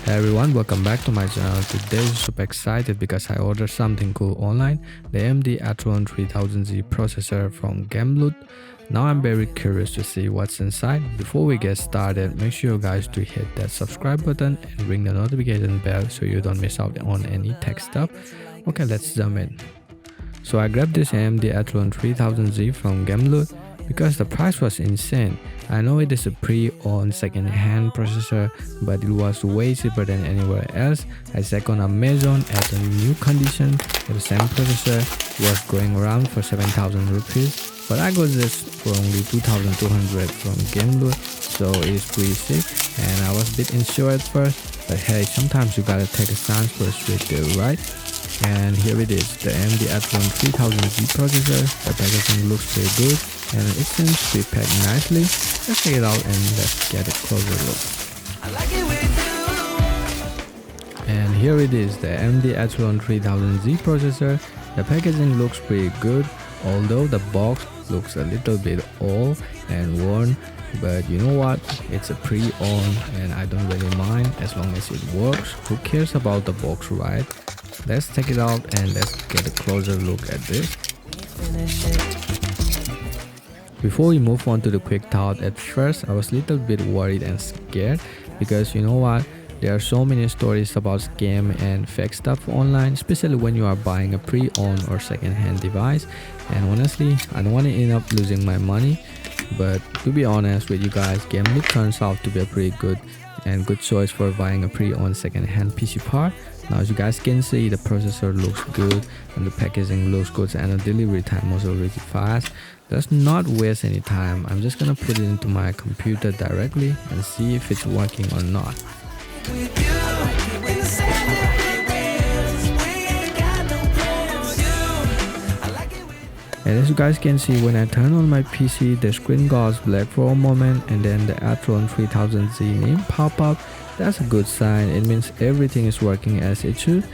Hey everyone, welcome back to my channel. Today I'm super excited because I ordered something cool online, the AMD Athlon 3000G processor from Gameloot. Now I'm very curious to see what's inside. Before we get started, make sure you guys to hit that subscribe button and ring the notification bell so you don't miss out on any tech stuff. Okay, let's jump in. So I grabbed this AMD Athlon 3000G from Gameloot because the price was insane. I know it is a pre-owned second-hand processor, but it was way cheaper than anywhere else. I checked on Amazon at a new condition. The same processor was going around for 7,000 rupees, but I got this for only 2,200 from Gameloot, so it's pretty sick. And I was a bit unsure at first, but hey, sometimes you gotta take a chance for a sweet deal, right? And here it is, the AMD Athlon 3000G processor. The packaging looks pretty good and it seems to be packed nicely. Let's check it out and let's get a closer look. And here it is, the AMD Athlon 3000G processor. The packaging looks pretty good, although the box looks a little bit old and worn. But you know what, it's a pre-owned and I don't really mind as long as it works. Who cares about the box, right? Let's check it out and let's get a closer look at this. Before we move on to the quick thought, at first I was a little bit worried and scared because you know what, there are so many stories about scam and fake stuff online, especially when you are buying a pre-owned or second-hand device. And honestly, I don't want to end up losing my money. But to be honest with you guys, Gameloot turns out to be a pretty good choice for buying a pre-owned second-hand PC part. Now as you guys can see, the processor looks good and the packaging looks good and the delivery time was already fast. Let's not waste any time. I'm just gonna put it into my computer directly and see if it's working or not. And as you guys can see, when I turn on my PC, the screen goes black for a moment and then the Athlon 3000G name pop up. That's a good sign. It means everything is working as it should.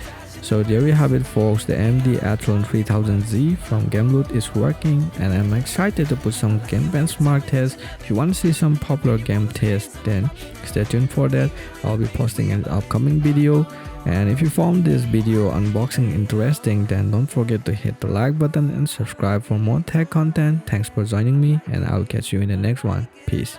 So there you have it folks, the AMD Athlon 3000G from Gameloot is working and I'm excited to put some game benchmark tests. If you want to see some popular game tests, then stay tuned for that. I'll be posting an upcoming video. And if you found this video unboxing interesting, then don't forget to hit the like button and subscribe for more tech content. Thanks for joining me and I'll catch you in the next one. Peace.